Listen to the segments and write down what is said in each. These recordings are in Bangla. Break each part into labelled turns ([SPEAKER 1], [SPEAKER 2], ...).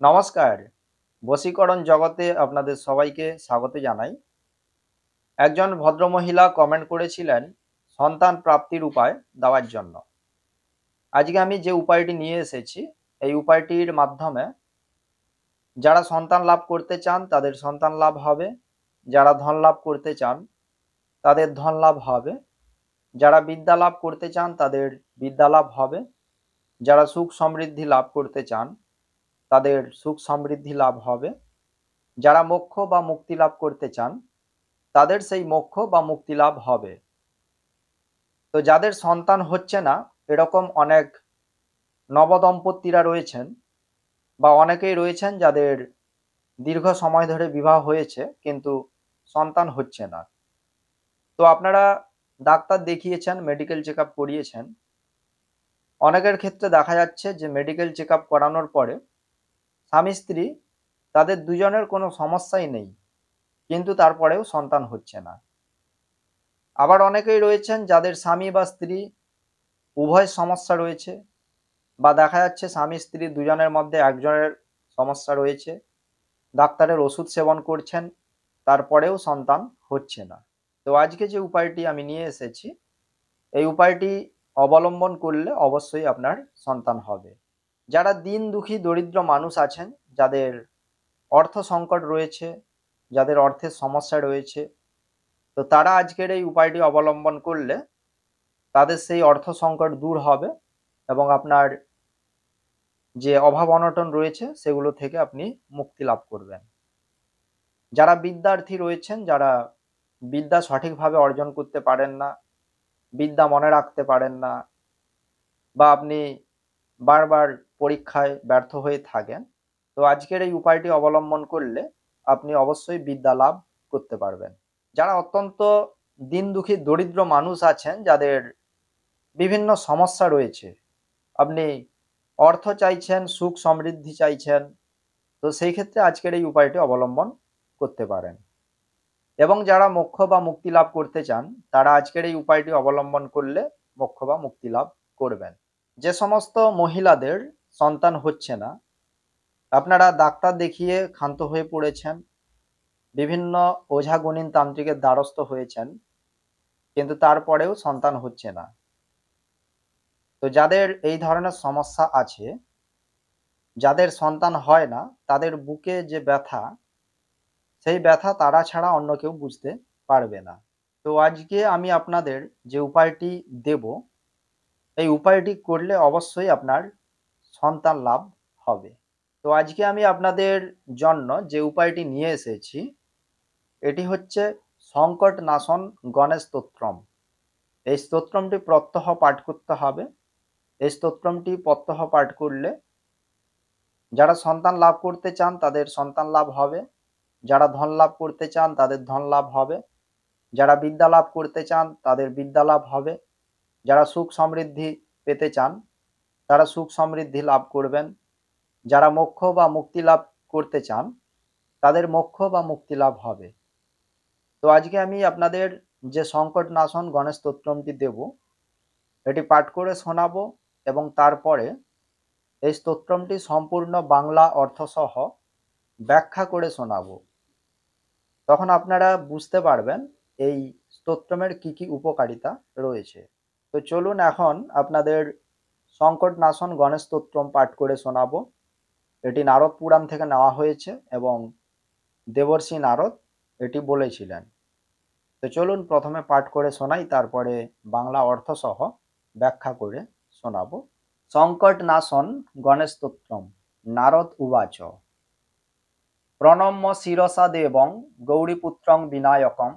[SPEAKER 1] নমস্কার। বশীকরণ জগতে আপনাদের সবাইকে স্বাগত জানাই। একজন ভদ্রমহিলা কমেন্ট করেছিলেন সন্তান প্রাপ্তির উপায় দেওয়ার জন্য। আজকে আমি যে উপায়টি নিয়ে এসেছি, এই উপায়টির মাধ্যমে যারা সন্তান লাভ করতে চান তাদের সন্তান লাভ হবে, যারা ধন লাভ করতে চান তাদের ধন লাভ হবে, যারা বিদ্যা লাভ করতে চান তাদের বিদ্যা লাভ হবে, যারা সুখ সমৃদ্ধি লাভ করতে চান তাদের সুখ সমৃদ্ধি লাভ হবে, যারা মোক্ষ বা মুক্তি লাভ করতে চান তাদের সেই মোক্ষ বা মুক্তি লাভ হবে। তো যাদের সন্তান হচ্ছে না এরকম অনেক নবদম্পতিরা রয়েছেন বা অনেকেই রয়েছেন যাদের দীর্ঘ সময় ধরে বিবাহ হয়েছে কিন্তু সন্তান হচ্ছে না। তো আপনারা ডাক্তার দেখিয়েছেন, মেডিকেল চেক আপ করিয়েছেন। অনেকের ক্ষেত্রে দেখা যাচ্ছে যে মেডিকেল চেক আপ করানোর পরে স্বামী স্ত্রী তাদের দুজনের কোনো সমস্যাই নেই, কিন্তু তারপরেও সন্তান হচ্ছে না। আবার অনেকেই রয়েছেন যাদের স্বামী বা স্ত্রী উভয় সমস্যা রয়েছে, বা দেখা যাচ্ছে স্বামী স্ত্রী দুজনের মধ্যে একজনের সমস্যা রয়েছে, ডাক্তারের ওষুধ সেবন করছেন, তারপরেও সন্তান হচ্ছে না। তো আজকে যে উপায়টি আমি নিয়ে এসেছি, এই উপায়টি অবলম্বন করলে অবশ্যই আপনার সন্তান হবে। যারা দিন দুঃখী দরিদ্র মানুষ আছেন, যাদের অর্থ সংকট রয়েছে, যাদের অর্থের সমস্যা রয়েছে, তো তারা আজকের এই উপায়টি অবলম্বন করলে তাদের সেই অর্থ সংকট দূর হবে এবং আপনার যে অভাব অনটন রয়েছে সেগুলো থেকে আপনি মুক্তি লাভ করবেন। যারা বিদ্যার্থী রয়েছেন, যারা বিদ্যা সঠিকভাবে অর্জন করতে পারেন না, বিদ্যা মনে রাখতে পারেন না, বা আপনি বারবার পরীক্ষায় ব্যর্থ হয়ে থাকেন, তো আজকের এই উপায়টি অবলম্বন করলে আপনি অবশ্যই বিদ্যা লাভ করতে পারবেন। যারা অত্যন্ত দিন দুঃখী দরিদ্র মানুষ আছেন, যাদের বিভিন্ন সমস্যা রয়েছে, আপনি অর্থ চাইছেন, সুখ সমৃদ্ধি চাইছেন, তো সেই ক্ষেত্রে আজকের এই উপায়টি অবলম্বন করতে পারেন। এবং যারা মোক্ষ বা মুক্তি লাভ করতে চান তারা আজকের এই উপায়টি অবলম্বন করলে মোক্ষ বা মুক্তি লাভ করবেন। যে সমস্ত মহিলাদের সন্তান হচ্ছে না, আপনারা ডাক্তার দেখিয়ে ক্ষান্ত হয়ে পড়েছেন, বিভিন্ন ওঝা গুণিন তান্ত্রিকের দ্বারস্থ হয়েছেন, কিন্তু তারপরেও সন্তান হচ্ছে না, তো যাদের এই ধরনের সমস্যা আছে, যাদের সন্তান হয় না, তাদের বুকে যে ব্যথা, সেই ব্যথা তারা ছাড়া অন্য কেউ বুঝতে পারবে না। তো আজকে আমি আপনাদের যে উপায়টি দেব, এই উপায়টি করলে অবশ্যই আপনার সন্তান লাভ হবে। তো আজকে আমি আপনাদের জন্য যে উপায়টি নিয়ে এসেছি, এটি হচ্ছে সংকট নাশন গণেশ স্তোত্রম। এই স্তোত্রমটি প্রত্যহ পাঠ করতে হবে। এই স্তোত্রমটি প্রত্যহ পাঠ করলে যারা সন্তান লাভ করতে চান তাদের সন্তান লাভ হবে, যারা ধন লাভ করতে চান তাদের ধন লাভ হবে, যারা বিদ্যা লাভ করতে চান তাদের বিদ্যা লাভ হবে, যারা সুখ সমৃদ্ধি পেতে চান তারা সুখ সমৃদ্ধি লাভ করবেন, যারা মোক্ষ বা মুক্তি লাভ করতে চান তাদের মোক্ষ বা মুক্তি লাভ হবে। তো আজকে আমি আপনাদের যে সংকট নাশন গণেশ স্তোত্রমটি দেব, এটি পাঠ করে শোনাবো এবং তারপরে এই স্তোত্রমটি সম্পূর্ণ বাংলা অর্থ সহ ব্যাখ্যা করে শোনাবো। তখন আপনারা বুঝতে পারবেন এই স্তোত্রমের কি কি উপকারিতা রয়েছে। তো চলুন এখন আপনাদের সংকট নাশন গণেশ স্তোত্রম পাঠ করে শোনাবো। এটি নারদ পুরাণ থেকে নেওয়া হয়েছে এবং দেবর্ষি নারদ এটি বলেছিলেন। তো চলুন প্রথমে পাঠ করে শোনাই, তারপরে বাংলা অর্থ সহ ব্যাখ্যা করে শোনাবো। সংকট নাশন গণেশ স্তোত্রম। নারদ উবাচ। প্রণম্য শিরসা দেবং গৌরীপুত্রং বিনায়কং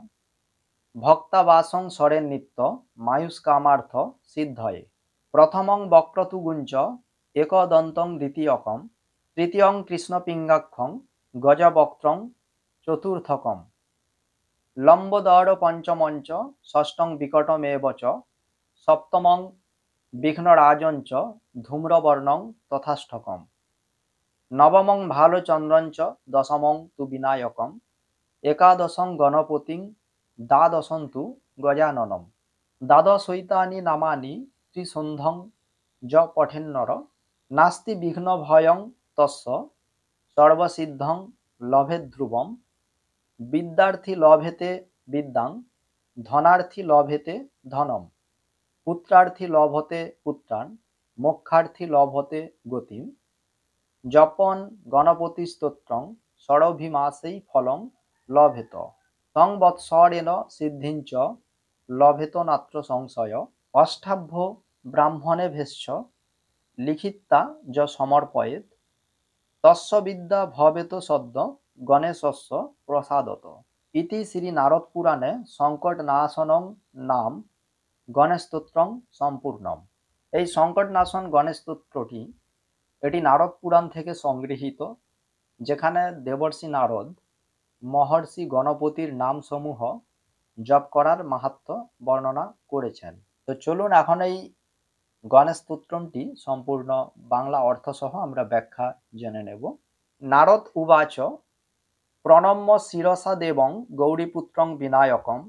[SPEAKER 1] ভক্তাবাসং স্বরেন নিত্য মায়ুষ্কামার্থ সিদ্ধয়ে। প্রথমং বক্রতু গুঞ্চ একদন্তং দ্বিতীয়কম তৃতীয়ং কৃষ্ণপিঙ্গাক্ষং গজবক্ত্রং চতুর্থকম লম্বোদর পঞ্চমঞ্চ ষষ্ঠং বিকটমেব চ সপ্তমং বিঘ্নরাজঞ্চ ধূম্রবর্ণং তথাষ্ঠকম নবমং ভালচন্দ্রঞ্চ দশমং তু বিনায়কম একাদশং গণপতিং দ্বাদশং তু গজাননম দ্বাদশৈতানি নামানি ত্রিসন্ধং য পঠেন্নর নাস্তি বিঘ্ন ভয়ং তস্য সর্বসিদ্ধং লভেদ ধ্রুবম, বিদ্যার্থী লভেতে বিদ্যাং, ধনার্থী লভেতে ধনম, পুত্রার্থী লভতে পুত্রান, মোক্ষার্থী লভতে গতিম, জপন গণপতি স্তোত্রং ষড়ভিমাসেই ফলং লভেত, সংবৎসরেণ সিদ্ধিঞ্চ লভেত নাত্র সংশয়, অষ্টাভ্য ব্রাহ্মণে ভেষ্য লিখিত্বা য সমর্পয়েৎ, তস্য বিদ্যা ভবেত সদ্য গণেশস্য প্রসাদত। ইতি শ্রী নারদ পুরাণে সংকট নাশনং নাম গণেশ স্তোত্রং সম্পূর্ণম। এই সংকট নাশন গণেশ স্তোত্রটি এটি নারদ পুরাণ থেকে সংগৃহীত, যেখানে দেবর্ষি নারদ মহর্ষি গণপতির নামসমূহ জপ করার মাহাত্ম্য বর্ণনা করেছেন। তো চলুন এখন এই গণেশ স্তোত্রটি সম্পূর্ণ বাংলা অর্থ সহ আমরা ব্যাখ্যা জেনে নেব। নারদ উবাচ প্রণম্য শিরসা দেবং গৌরীপুত্রং বিনায়কম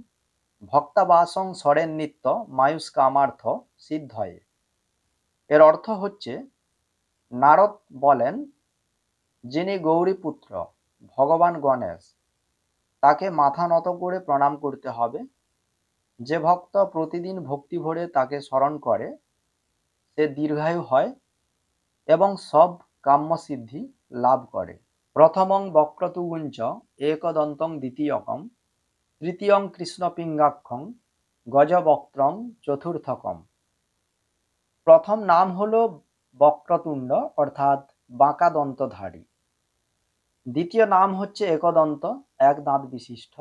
[SPEAKER 1] ভক্তাবাসং সরেন নিত্য মায়ুষ্কামার্থ সিদ্ধয়ে। এর অর্থ হচ্ছে, নারদ বলেন, যিনি গৌরীপুত্র ভগবান গণেশ, তাকে মাথা নত করে প্রণাম করতে হবে। যে ভক্ত প্রতিদিন ভক্তি ভরে তাকে স্মরণ করে সে দীর্ঘায়ু হয় এবং সব কাম্য সিদ্ধি লাভ করে। প্রথমং বক্রতুগুঞ্চ একদন্তং দ্বিতীয়কম তৃতীয়ং কৃষ্ণপিঙ্গাক্ষং গজবক্ত্রং চতুর্থকম। প্রথম নাম হলো বক্রতুণ্ড অর্থাৎ বাঁকা দন্তধারী, দ্বিতীয় নাম হচ্ছে একদন্ত এক দাঁত বিশিষ্ট,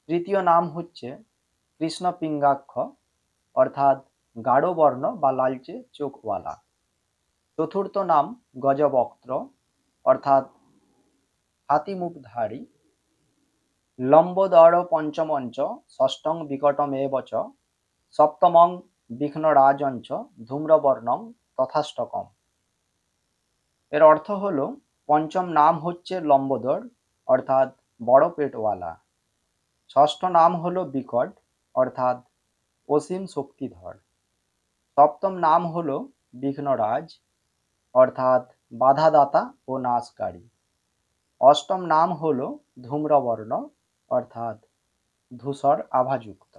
[SPEAKER 1] তৃতীয় নাম হচ্ছে কৃষ্ণপিঙ্গাক্ষ অর্থাৎ গাঢ় বর্ণ বা লালচে চোখওয়ালা, চতুর্থ নাম গজবক্ত্র অর্থাৎ হাতিমুখধারী, লম্বোদর পঞ্চমঞ্চ ষষ্ঠং বিকটমেব চ সপ্তমং বিঘ্নরাজঞ্চ ধূম্রবর্ণং তথাষ্টকম। এর অর্থ হলো, পঞ্চম নাম হচ্ছে লম্বোদর অর্থাৎ বড় পেটওয়ালা, ষষ্ঠ নাম হলো বিকট অর্থাৎ অসীম শক্তিধর, সপ্তম নাম হলো বিঘ্নরাজ অর্থাৎ বাধাদাতা ও নাশকারী, অষ্টম নাম হলো ধূম্রবর্ণ অর্থাৎ ধূসর আভাযুক্ত,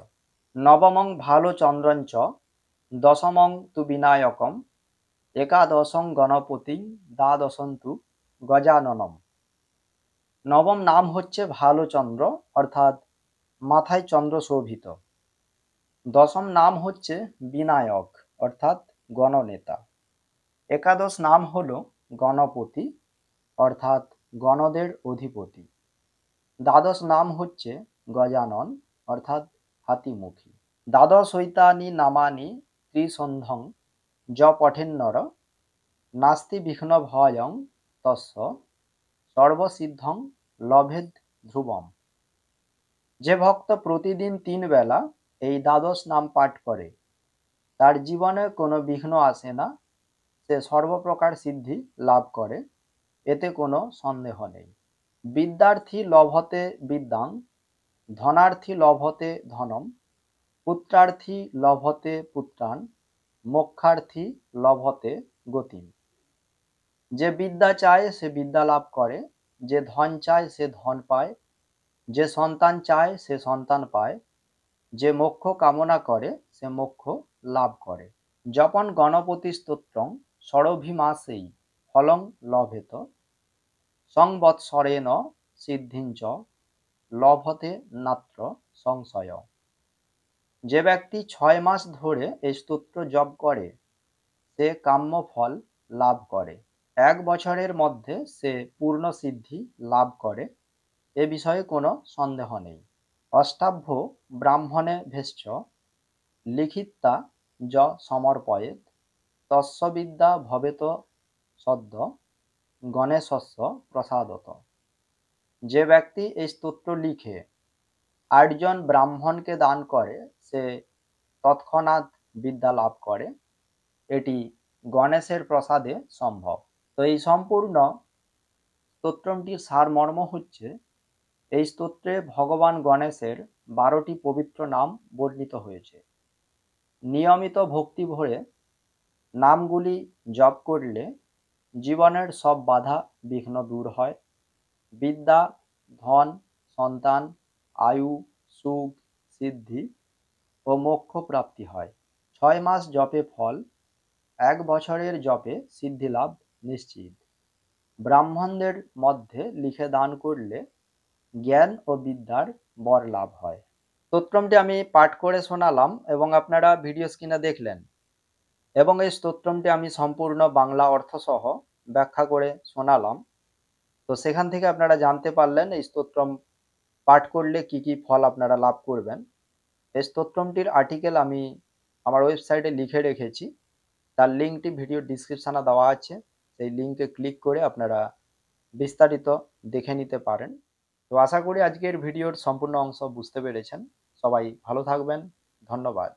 [SPEAKER 1] নবমং ভালো চন্দ্রঞ্চ দশমং তু বিনায়কম একাদশং গণপতি দ্বাদশন্তু গজাননম। নবম নাম হচ্ছে ভালো চন্দ্র অর্থাৎ মাথায় চন্দ্র শোভিত, দশম নাম হচ্ছে বিনায়ক অর্থাৎ গণনেতা, একাদশ নাম হলো গণপতি অর্থাৎ গণদের অধিপতি, দ্বাদশ নাম হচ্ছে গজানন অর্থাৎ হাতিমুখী। দ্বাদশৈতানি নামানি ত্রিসন্ধং য পঠেন্নর নাস্তি বিঘ্ন ভয়ং তস্য সর্বসিদ্ধং লভেদ ধ্রুবম। যে ভক্ত প্রতিদিন 3 বেলা এই দ্বাদশ নাম পাঠ করে তার জীবনে কোনো বিঘ্ন আসে না, সে সর্বপ্রকার সিদ্ধি লাভ করে, এতে কোনো সন্দেহ নেই। বিদ্যার্থী লভতে বিদ্যাং, ধনার্থী লভতে ধনম, পুত্রার্থী লভতে পুত্রান, মোক্ষার্থী লভতে গতিম। যে বিদ্যা চায় সে বিদ্যা লাভ করে, যে ধন চায় সে ধন পায়, যে সন্তান চায় সে সন্তান পায়, যে মোক্ষ কামনা করে সে মোক্ষ লাভ করে। জপন গণপতি স্তোত্রং ষড়ভিমাসেই ফলং লভেত, সংবৎসরেণ সিদ্ধিঞ্চ লভতে নাত্র সংশয়। যে ব্যক্তি 6 মাস ধরে এই স্তোত্র জপ করে সে কাম্য ফল লাভ করে, 1 বছরের মধ্যে সে পূর্ণ সিদ্ধি লাভ করে, এ বিষয়ে কোনো সন্দেহ নেই। অষ্টাভ্য ব্রাহ্মণে ভেষ্য লিখিত্বা য সমর্পয়েৎ, তস্য বিদ্যা ভবেত সদ্য গণেশস্য প্রসাদত। যে ব্যক্তি এই স্তোত্র লিখে 8 জন ব্রাহ্মণকে দান করে সে তৎক্ষণাৎ বিদ্যা লাভ করে, এটি গণেশের প্রসাদে সম্ভব। তো এই সম্পূর্ণ স্তোত্রটির সারমর্ম হচ্ছে, এই স্তোত্রে ভগবান গণেশের 12টি পবিত্র নাম বর্ণিত হয়েছে। নিয়মিত ভক্তি ভরে নামগুলি জপ করলে জীবনের সব বাধা বিঘ্ন দূর হয়, বিদ্যা, ধন, সন্তান, আয়ু, সুখ, সিদ্ধি ও মোক্ষ প্রাপ্তি হয়। 6 মাস জপে ফল, 1 বছরের জপে সিদ্ধিলাভ নিশ্চিত। ব্রাহ্মণদের মধ্যে লিখে দান করলে জ্ঞান ও বিদ্যার বর লাভ হয়। স্তোত্রমটি আমি পাঠ করে শোনালাম এবং আপনারা ভিডিও স্ক্রিনে দেখলেন, এবং এই স্তোত্রমটি আমি সম্পূর্ণ বাংলা অর্থ সহ ব্যাখ্যা করে শোনালাম। তো সেখান থেকে আপনারা জানতে পারলেন এই স্তোত্রম পাঠ করলে কি কি ফল আপনারা লাভ করবেন। এই স্তোত্রমটির আর্টিকেল আমি আমার ওয়েবসাইটে লিখে রেখেছি, তার লিঙ্কটি ভিডিও ডিসক্রিপশানে দেওয়া আছে, সেই লিঙ্কে ক্লিক করে আপনারা বিস্তারিত দেখে নিতে পারেন। তো আশা করি আজকের ভিডিওর সম্পূর্ণ অংশ বুঝতে পেরেছেন। সবাই ভালো থাকবেন। ধন্যবাদ।